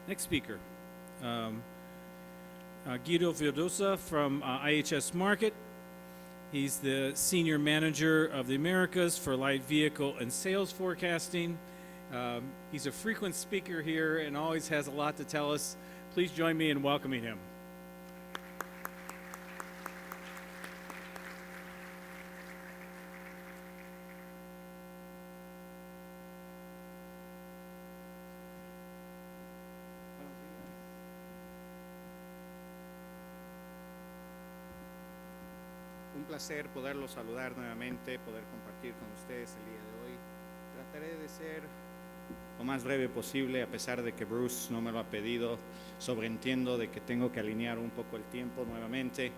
Next speaker, um, Guido Vildosa from IHS Markit. He's the Senior Manager of the Americas for Light Vehicle and Sales Forecasting. He's a frequent speaker here and always has a lot to tell us. Please join me in welcoming him. Un placer poderlos saludar nuevamente, poder compartir con ustedes el día de hoy. Trataré de ser lo más breve posible, a pesar de que Bruce no me lo ha pedido. Sobreentiendo de que tengo que alinear un poco el tiempo nuevamente.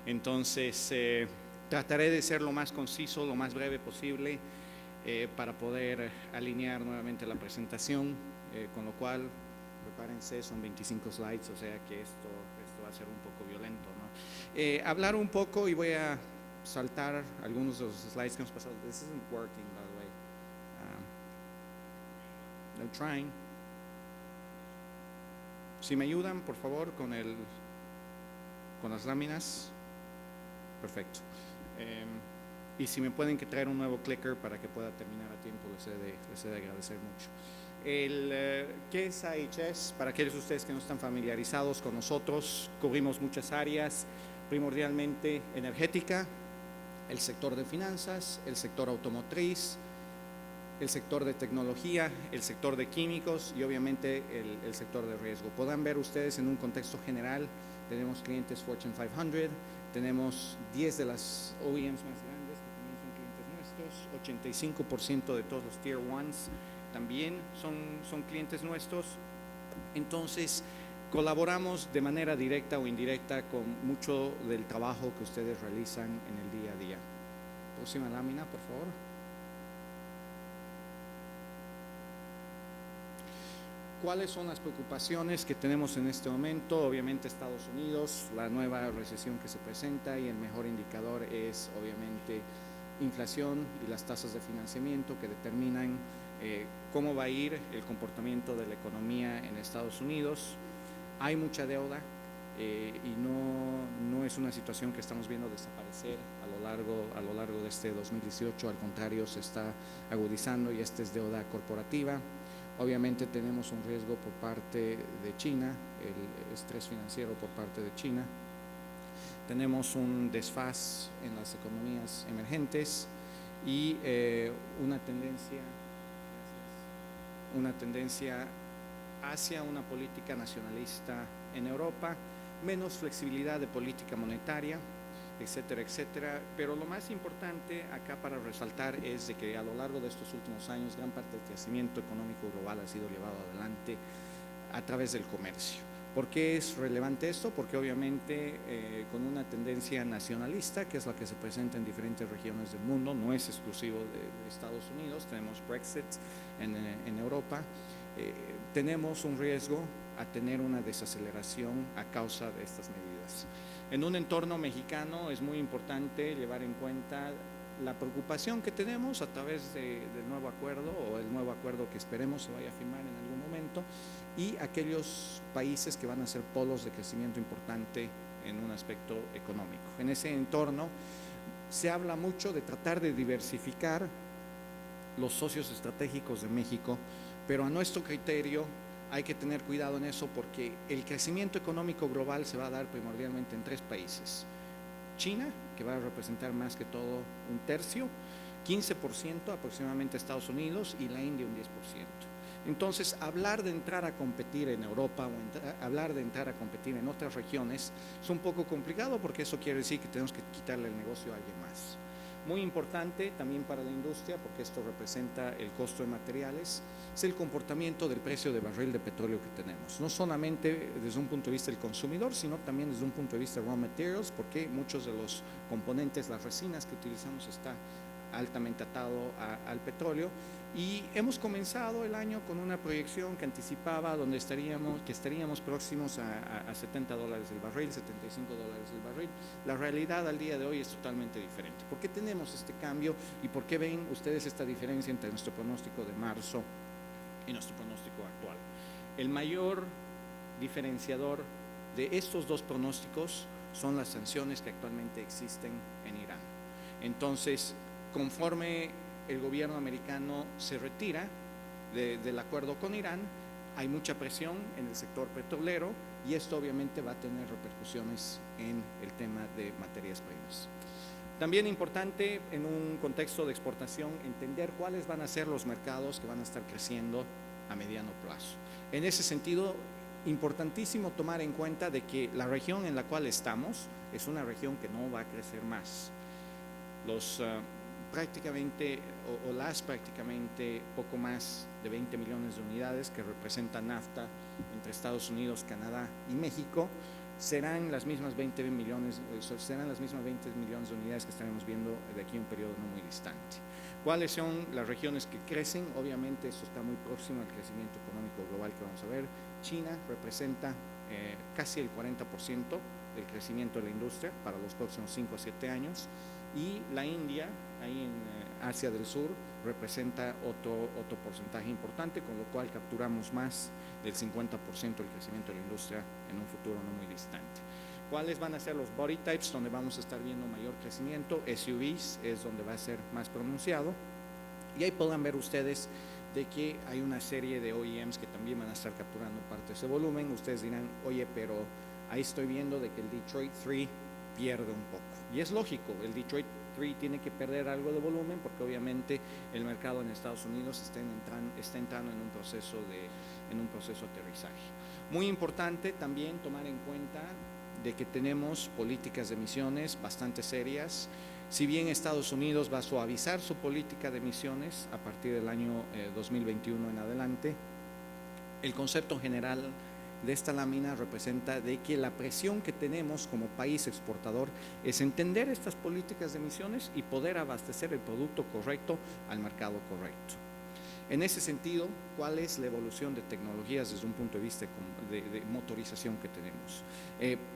Entonces, trataré de ser lo más conciso, lo más breve posible, para poder alinear nuevamente la presentación, con lo cual, prepárense, son 25 slides, o sea que esto va a ser un poco violento, ¿no? Hablar un poco, y voy a saltar algunos de los slides que hemos pasado. This isn't working, by the way. I'm trying. Si me ayudan, por favor, con las láminas. Perfecto. Y si me pueden traer un nuevo clicker para que pueda terminar a tiempo, les he de agradecer mucho. ¿Qué es IHS? Para aquellos de ustedes que no están familiarizados con nosotros, cubrimos muchas áreas, primordialmente energética, el sector de finanzas, el sector automotriz, el sector de tecnología, el sector de químicos y obviamente el sector de riesgo. Podrán ver ustedes en un contexto general, tenemos clientes Fortune 500, tenemos 10 de las OEMs más grandes que también son clientes nuestros, 85% de todos los Tier 1s también son clientes nuestros. Entonces, colaboramos de manera directa o indirecta con mucho del trabajo que ustedes realizan en el día a día. Próxima lámina, por favor. ¿Cuáles son las preocupaciones que tenemos en este momento? Obviamente Estados Unidos, la nueva recesión que se presenta, y el mejor indicador es obviamente inflación y las tasas de financiamiento que determinan cómo va a ir el comportamiento de la economía en Estados Unidos. Hay mucha deuda y no es una situación que estamos viendo desaparecer a lo largo de este 2018, al contrario, se está agudizando y esta es deuda corporativa. Obviamente tenemos un riesgo por parte de China, el estrés financiero por parte de China. Tenemos un desfase en las economías emergentes y una tendencia hacia una política nacionalista en Europa, menos flexibilidad de política monetaria, etcétera, etcétera. Pero lo más importante acá para resaltar es de que a lo largo de estos últimos años gran parte del crecimiento económico global ha sido llevado adelante a través del comercio. ¿Por qué es relevante esto? Porque obviamente con una tendencia nacionalista, que es la que se presenta en diferentes regiones del mundo, no es exclusivo de Estados Unidos, tenemos Brexit en Europa, tenemos un riesgo a tener una desaceleración a causa de estas medidas. En un entorno mexicano es muy importante llevar en cuenta la preocupación que tenemos a través del nuevo acuerdo o el nuevo acuerdo que esperemos se vaya a firmar en algún momento, y aquellos países que van a ser polos de crecimiento importante en un aspecto económico. En ese entorno se habla mucho de tratar de diversificar los socios estratégicos de México, pero a nuestro criterio hay que tener cuidado en eso porque el crecimiento económico global se va a dar primordialmente en 3 países. China, que va a representar más que todo un tercio, 15% aproximadamente Estados Unidos, y la India un 10%. Entonces, hablar de entrar a competir en Europa o hablar de entrar a competir en otras regiones es un poco complicado porque eso quiere decir que tenemos que quitarle el negocio a alguien más. Muy importante también para la industria, porque esto representa el costo de materiales, es el comportamiento del precio de barril de petróleo que tenemos. No solamente desde un punto de vista del consumidor, sino también desde un punto de vista de raw materials, porque muchos de los componentes, las resinas que utilizamos está altamente atado al petróleo. Y hemos comenzado el año con una proyección que anticipaba que estaríamos próximos a $70 el barril, $75 el barril. La realidad al día de hoy es totalmente diferente. ¿Por qué tenemos este cambio y por qué ven ustedes esta diferencia entre nuestro pronóstico de marzo y nuestro pronóstico actual? El mayor diferenciador de estos dos pronósticos son las sanciones que actualmente existen en Irán. Entonces, conforme el gobierno americano se retira del acuerdo con Irán, hay mucha presión en el sector petrolero y esto obviamente va a tener repercusiones en el tema de materias primas. También importante en un contexto de exportación entender cuáles van a ser los mercados que van a estar creciendo a mediano plazo. En ese sentido, importantísimo tomar en cuenta de que la región en la cual estamos es una región que no va a crecer más. Los prácticamente poco más de 20 millones de unidades que representa NAFTA entre Estados Unidos, Canadá y México serán las mismas 20 millones de unidades que estaremos viendo de aquí a un periodo no muy distante. ¿Cuáles son las regiones que crecen? Obviamente esto está muy próximo al crecimiento económico global que vamos a ver. China representa casi el 40% del crecimiento de la industria para los próximos 5 a 7 años y la India, ahí en Asia del Sur, representa otro porcentaje importante, con lo cual capturamos más del 50% del crecimiento de la industria en un futuro no muy distante. ¿Cuáles van a ser los body types donde vamos a estar viendo mayor crecimiento? SUVs es donde va a ser más pronunciado y ahí podrán ver ustedes de que hay una serie de OEMs que también van a estar capturando parte de ese volumen. Ustedes dirán, oye, pero ahí estoy viendo de que el Detroit 3 pierde un poco. Y es lógico, el Detroit 3 tiene que perder algo de volumen porque obviamente el mercado en Estados Unidos está entrando en un proceso de aterrizaje. Muy importante también tomar en cuenta de que tenemos políticas de emisiones bastante serias. Si bien Estados Unidos va a suavizar su política de emisiones a partir del año 2021 en adelante, el concepto general de esta lámina representa de que la presión que tenemos como país exportador es entender estas políticas de emisiones y poder abastecer el producto correcto al mercado correcto. En ese sentido, ¿cuál es la evolución de tecnologías desde un punto de vista de motorización que tenemos?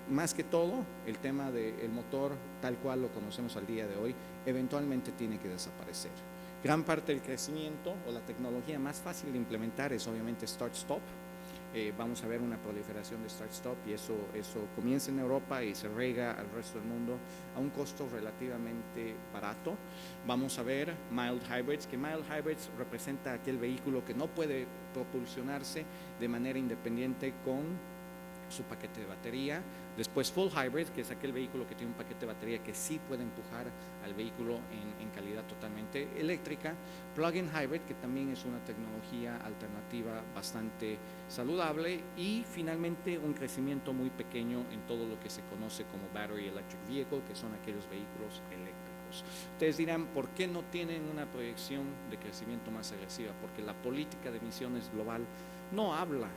Más que todo, el tema del motor tal cual lo conocemos al día de hoy, eventualmente tiene que desaparecer. Gran parte del crecimiento o la tecnología más fácil de implementar es obviamente Start-Stop. Vamos a ver una proliferación de Start-Stop y eso comienza en Europa y se rega al resto del mundo a un costo relativamente barato. Vamos a ver Mild Hybrids, que Mild Hybrids representa aquel vehículo que no puede propulsionarse de manera independiente con su paquete de batería. Después Full Hybrid, que es aquel vehículo que tiene un paquete de batería que sí puede empujar al vehículo en calidad totalmente eléctrica. Plug-in Hybrid, que también es una tecnología alternativa bastante saludable. Y finalmente un crecimiento muy pequeño en todo lo que se conoce como Battery Electric Vehicle, que son aquellos vehículos eléctricos. Ustedes dirán, ¿por qué no tienen una proyección de crecimiento más agresiva? Porque la política de emisiones global no habla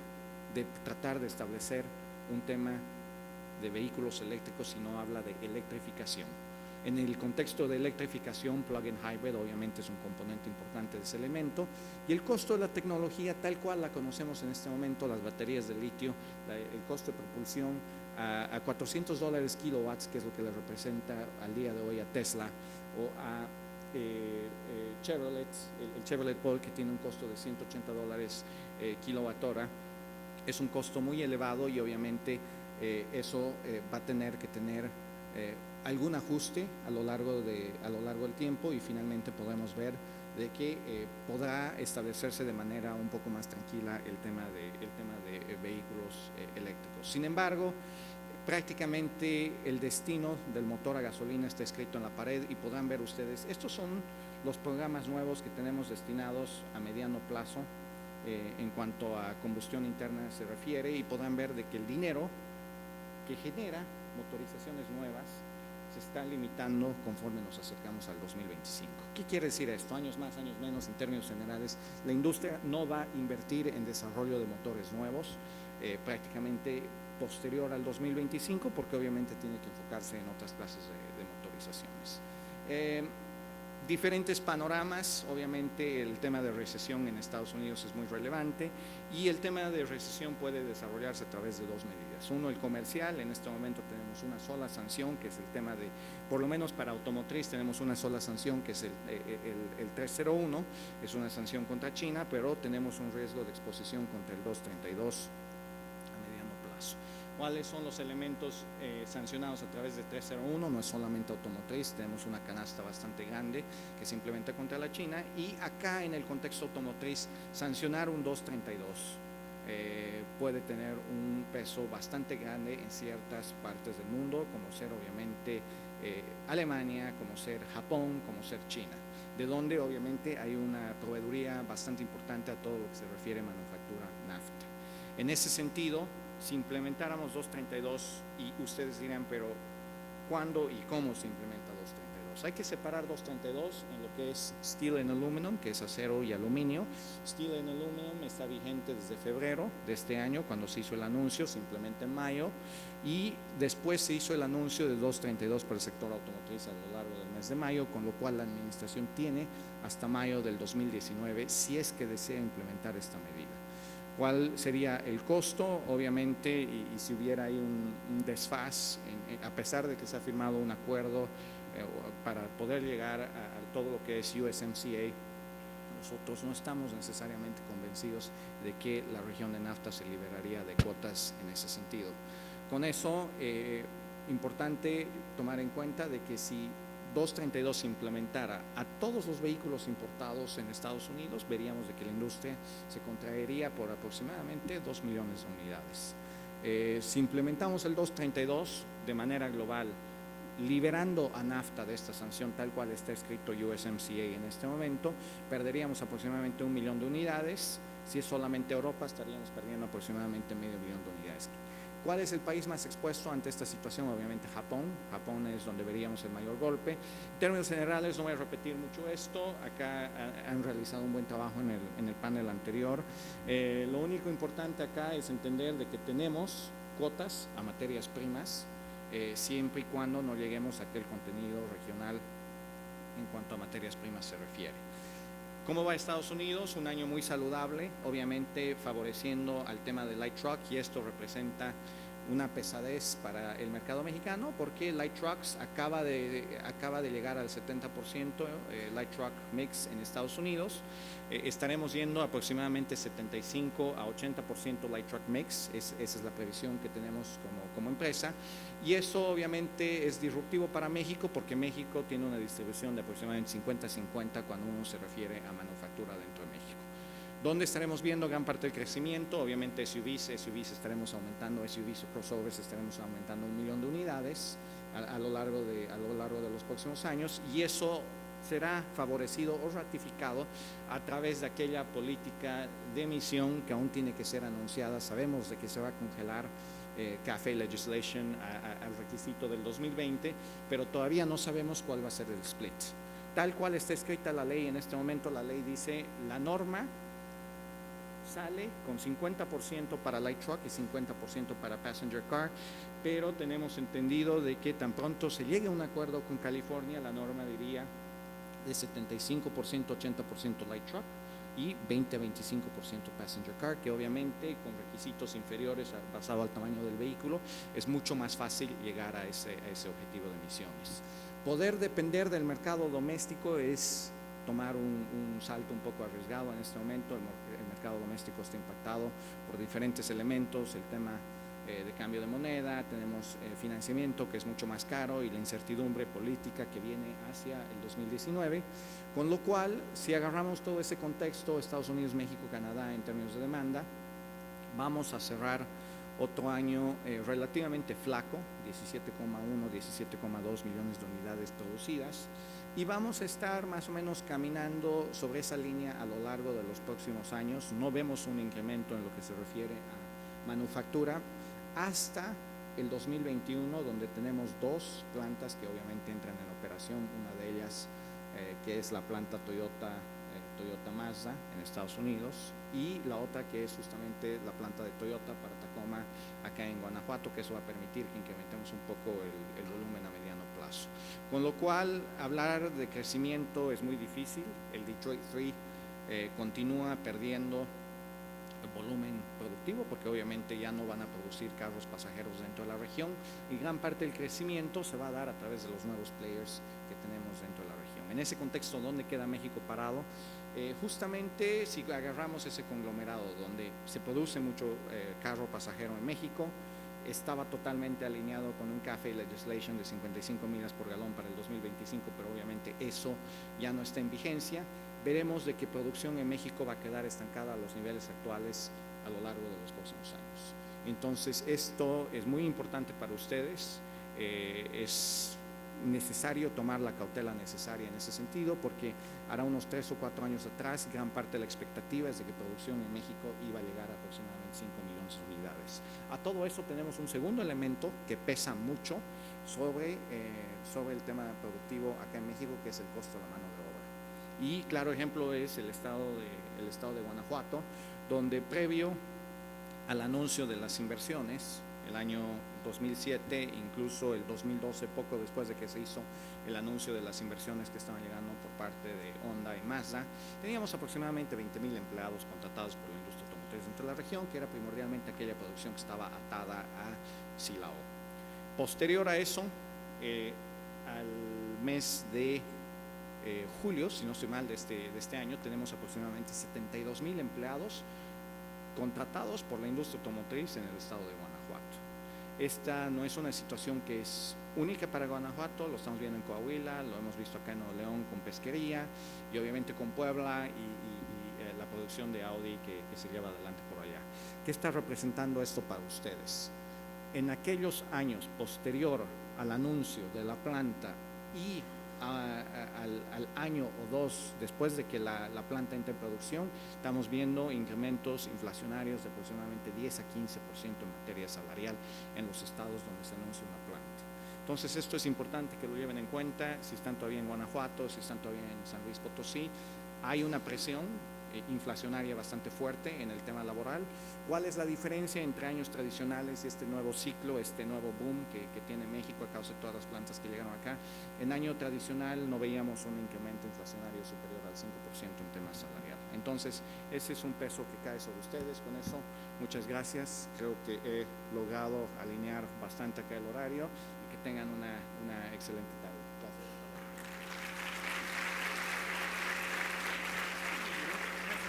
de tratar de establecer un tema de vehículos eléctricos, sino habla de electrificación. En el contexto de electrificación, plug-in hybrid obviamente es un componente importante de ese elemento y el costo de la tecnología tal cual la conocemos en este momento, las baterías de litio, el costo de propulsión a $400 kilowatts, que es lo que le representa al día de hoy a Tesla o a Chevrolet, el Chevrolet Bolt, que tiene un costo de $180 kilowatt hora. Es un costo muy elevado y obviamente eso va a tener que tener algún ajuste a lo largo del tiempo y finalmente podemos ver de que podrá establecerse de manera un poco más tranquila el tema de vehículos eléctricos. Sin embargo, prácticamente el destino del motor a gasolina está escrito en la pared y podrán ver ustedes, estos son los programas nuevos que tenemos destinados a mediano plazo en cuanto a combustión interna se refiere y podrán ver de que el dinero que genera motorizaciones nuevas se está limitando conforme nos acercamos al 2025. ¿Qué quiere decir esto? Años más, años menos, en términos generales, la industria no va a invertir en desarrollo de motores nuevos prácticamente posterior al 2025 porque obviamente tiene que enfocarse en otras clases de motorizaciones. Diferentes panoramas, obviamente el tema de recesión en Estados Unidos es muy relevante y el tema de recesión puede desarrollarse a través de dos medidas. Uno, el comercial, en este momento tenemos una sola sanción que es el tema de, por lo menos para automotriz tenemos una sola sanción que es el 301, es una sanción contra China, pero tenemos un riesgo de exposición contra el 232 a mediano ¿Cuáles son los elementos sancionados a través de 301? No es solamente automotriz, tenemos una canasta bastante grande que se implementa contra la China, y acá en el contexto automotriz sancionar un 232 puede tener un peso bastante grande en ciertas partes del mundo, como ser obviamente Alemania, como ser Japón, como ser China, de donde obviamente hay una proveeduría bastante importante a todo lo que se refiere a manufactura NAFTA. En ese sentido, si implementáramos 232, y ustedes dirán, pero ¿cuándo y cómo se implementa 232? Hay que separar 232 en lo que es Steel and Aluminum, que es acero y aluminio. Steel and Aluminum está vigente desde febrero de este año, cuando se hizo el anuncio, se implementa en mayo, y después se hizo el anuncio de 232 para el sector automotriz a lo largo del mes de mayo, con lo cual la administración tiene hasta mayo del 2019 si es que desea implementar esta medida. ¿Cuál sería el costo? Obviamente, y si hubiera ahí un desfaz, a pesar de que se ha firmado un acuerdo para poder llegar a todo lo que es USMCA, nosotros no estamos necesariamente convencidos de que la región de NAFTA se liberaría de cuotas en ese sentido. Con eso, importante tomar en cuenta de que si 232 se implementara a todos los vehículos importados en Estados Unidos, veríamos de que la industria se contraería por aproximadamente 2 millones de unidades. Si implementamos el 232 de manera global, liberando a NAFTA de esta sanción tal cual está escrito USMCA en este momento, perderíamos aproximadamente 1 millón de unidades. Si es solamente Europa, estaríamos perdiendo aproximadamente medio millón de unidades. ¿Cuál es el país más expuesto ante esta situación? Obviamente Japón. Japón es donde veríamos el mayor golpe. En términos generales, no voy a repetir mucho esto. Acá han realizado un buen trabajo en el panel anterior. Lo único importante acá es entender de que tenemos cuotas a materias primas, siempre y cuando no lleguemos a aquel contenido regional en cuanto a materias primas se refiere. ¿Cómo va Estados Unidos? Un año muy saludable, obviamente favoreciendo al tema de light truck, y esto representa una pesadez para el mercado mexicano porque light trucks acaba de llegar al 70% light truck mix en Estados Unidos. Estaremos yendo aproximadamente 75 a 80% light truck mix, esa es la previsión que tenemos como empresa, y eso obviamente es disruptivo para México porque México tiene una distribución de aproximadamente 50-50 cuando uno se refiere a manufactura dentro de México. ¿Dónde estaremos viendo gran parte del crecimiento? Obviamente SUVs estaremos aumentando, SUVs o crossovers estaremos aumentando 1 millón de unidades a lo largo de los próximos años, y eso será favorecido o ratificado a través de aquella política de emisión que aún tiene que ser anunciada. Sabemos de que se va a congelar CAFE legislation al requisito del 2020, pero todavía no sabemos cuál va a ser el split. Tal cual está escrita la ley en este momento, la ley dice la norma sale con 50% para light truck y 50% para passenger car, pero tenemos entendido de que tan pronto se llegue a un acuerdo con California, la norma diría de 75%, 80% light truck y 20-25% passenger car, que obviamente con requisitos inferiores basado al tamaño del vehículo es mucho más fácil llegar a ese objetivo de emisiones. Poder depender del mercado doméstico es tomar un salto un poco arriesgado en este momento. El mercado doméstico está impactado por diferentes elementos, el tema de cambio de moneda, tenemos financiamiento que es mucho más caro y la incertidumbre política que viene hacia el 2019, con lo cual si agarramos todo ese contexto, Estados Unidos, México, Canadá en términos de demanda, vamos a cerrar otro año relativamente flaco, 17,1, 17,2 millones de unidades producidas, y vamos a estar más o menos caminando sobre esa línea a lo largo de los próximos años. No vemos un incremento en lo que se refiere a manufactura hasta el 2021, donde tenemos 2 plantas que obviamente entran en operación, una de ellas que es la planta Toyota Mazda en Estados Unidos, y la otra que es justamente la planta de Toyota para Tacoma acá en Guanajuato, que eso va a permitir que incrementemos un poco el volumen a mediano plazo. Con lo cual, hablar de crecimiento es muy difícil. El Detroit 3 continúa perdiendo el volumen productivo porque obviamente ya no van a producir carros pasajeros dentro de la región, y gran parte del crecimiento se va a dar a través de los nuevos players que tenemos dentro de la región. En ese contexto, ¿dónde queda México parado? Justamente si agarramos ese conglomerado donde se produce mucho carro pasajero en México, estaba totalmente alineado con un CAFE legislation de 55 millas por galón para el 2025, pero obviamente eso ya no está en vigencia. Veremos de que producción en México va a quedar estancada a los niveles actuales a lo largo de los próximos años. Entonces, esto es muy importante para ustedes, es necesario tomar la cautela necesaria en ese sentido, porque hará unos 3 o 4 años atrás, gran parte de la expectativa es de que producción en México iba a llegar a aproximadamente 5 millones de unidades. A todo eso tenemos un segundo elemento que pesa mucho sobre el tema productivo acá en México, que es el costo de la mano de obra. Y claro ejemplo es el estado de Guanajuato, donde previo al anuncio de las inversiones, el año 2007, incluso el 2012, poco después de que se hizo el anuncio de las inversiones que estaban llegando por parte de Honda y Mazda, teníamos aproximadamente 20,000 empleados contratados por la industria automotriz dentro de la región, que era primordialmente aquella producción que estaba atada a Silao. Posterior a eso, al mes de julio, si no estoy mal, de este año, tenemos aproximadamente 72,000 empleados contratados por la industria automotriz en el estado de Guanajuato. Esta no es una situación que es única para Guanajuato, lo estamos viendo en Coahuila, lo hemos visto acá en Nuevo León con pesquería y obviamente con Puebla y la producción de Audi que se lleva adelante por allá. ¿Qué está representando esto para ustedes? En aquellos años posterior al anuncio de la planta y al año o dos después de que la planta entre en producción, estamos viendo incrementos inflacionarios de aproximadamente 10 a 15% en materia salarial en los estados donde se anuncia una planta. Entonces esto es importante que lo lleven en cuenta, si están todavía en Guanajuato, si están todavía en San Luis Potosí, hay una presión inflacionaria bastante fuerte en el tema laboral. ¿Cuál es la diferencia entre años tradicionales y este nuevo ciclo, este nuevo boom que tiene México a causa de todas las plantas que llegaron acá? En año tradicional no veíamos un incremento inflacionario superior al 5% en tema salarial. Entonces, ese es un peso que cae sobre ustedes. Con eso, muchas gracias. Creo que he logrado alinear bastante acá el horario y que tengan una excelente tarde.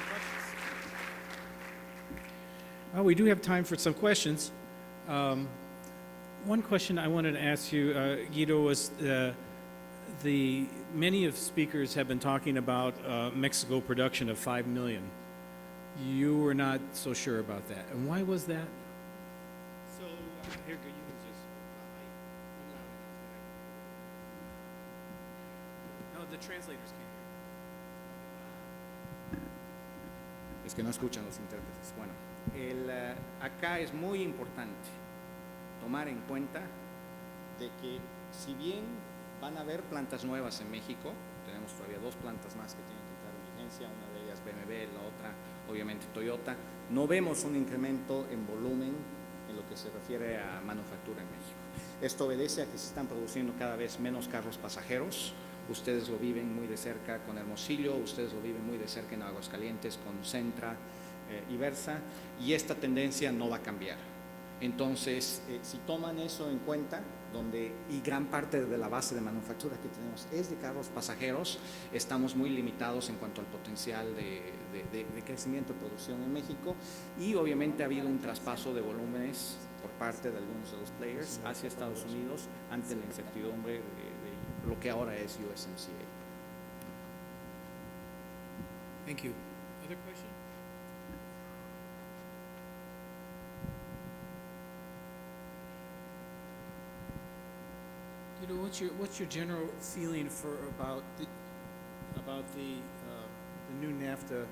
Gracias. We do have time for some questions. One question I wanted to ask you, Guido, was many of speakers have been talking about Mexico production of 5 million. You were not so sure about that. And why was that? So, here, you use this. No, the translators can't Es que no escuchan los intérpretes. Bueno, acá es muy importante tomar en cuenta de que si bien van a haber plantas nuevas en México, tenemos todavía 2 plantas más que tienen que entrar en vigencia, una de ellas BMW, la otra obviamente Toyota, no vemos un incremento en volumen en lo que se refiere a manufactura en México. Esto obedece a que se están produciendo cada vez menos carros pasajeros. Ustedes lo viven muy de cerca con Hermosillo, ustedes lo viven muy de cerca en Aguascalientes con Centra y Versa, y esta tendencia no va a cambiar. Entonces, si toman eso en cuenta, y gran parte de la base de manufactura que tenemos es de carros pasajeros, estamos muy limitados en cuanto al potencial de crecimiento de producción en México, y obviamente ha habido un traspaso de volúmenes por parte de algunos de los players hacia Estados Unidos ante la incertidumbre de lo que ahora es USMCA. Thank you. Other question? You know, what's your general feeling about the new NAFTA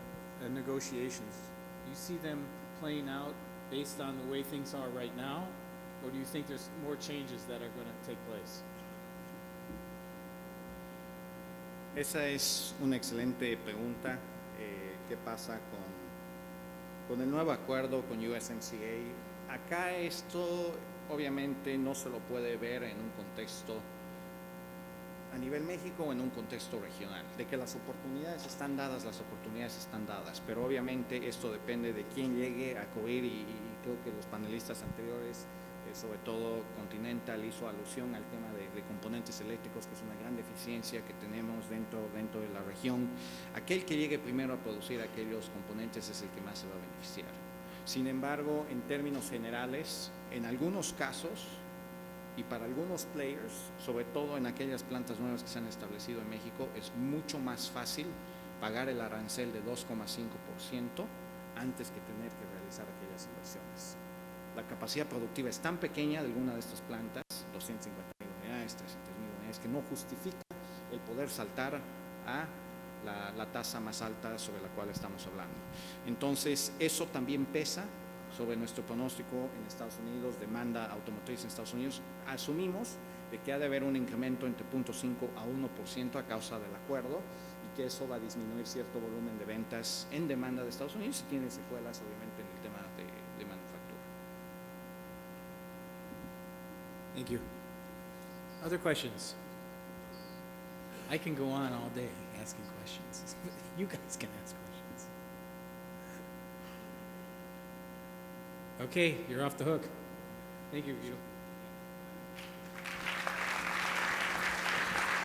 negotiations? Do you see them playing out based on the way things are right now, or do you think there's more changes that are going to take place? Esa es una excelente pregunta. ¿Qué pasa con el nuevo acuerdo con USMCA? Acá esto obviamente no se lo puede ver en un contexto a nivel México o en un contexto regional. De que las oportunidades están dadas, pero obviamente esto depende de quién llegue a cubrir y creo que los panelistas anteriores, sobre todo Continental, hizo alusión al tema de componentes eléctricos, que es una gran deficiencia que tenemos dentro de la región. Aquel que llegue primero a producir aquellos componentes es el que más se va a beneficiar. Sin embargo, en términos generales, en algunos casos y para algunos players, sobre todo en aquellas plantas nuevas que se han establecido en México, es mucho más fácil pagar el arancel de 2,5% antes que tener que realizar aquellas inversiones. La capacidad productiva es tan pequeña de alguna de estas plantas, 250,000 unidades, 300,000 unidades, que no justifica el poder saltar a la tasa más alta sobre la cual estamos hablando. Entonces, eso también pesa sobre nuestro pronóstico en Estados Unidos, demanda automotriz en Estados Unidos. Asumimos de que ha de haber un incremento entre 0,5 a 1% a causa del acuerdo y que eso va a disminuir cierto volumen de ventas en demanda de Estados Unidos y tiene secuelas obviamente en el tema de manufactura. Thank you. Other questions? I can go on all day asking questions. You guys can ask questions. Okay, you're off the hook. Thank you, Vito.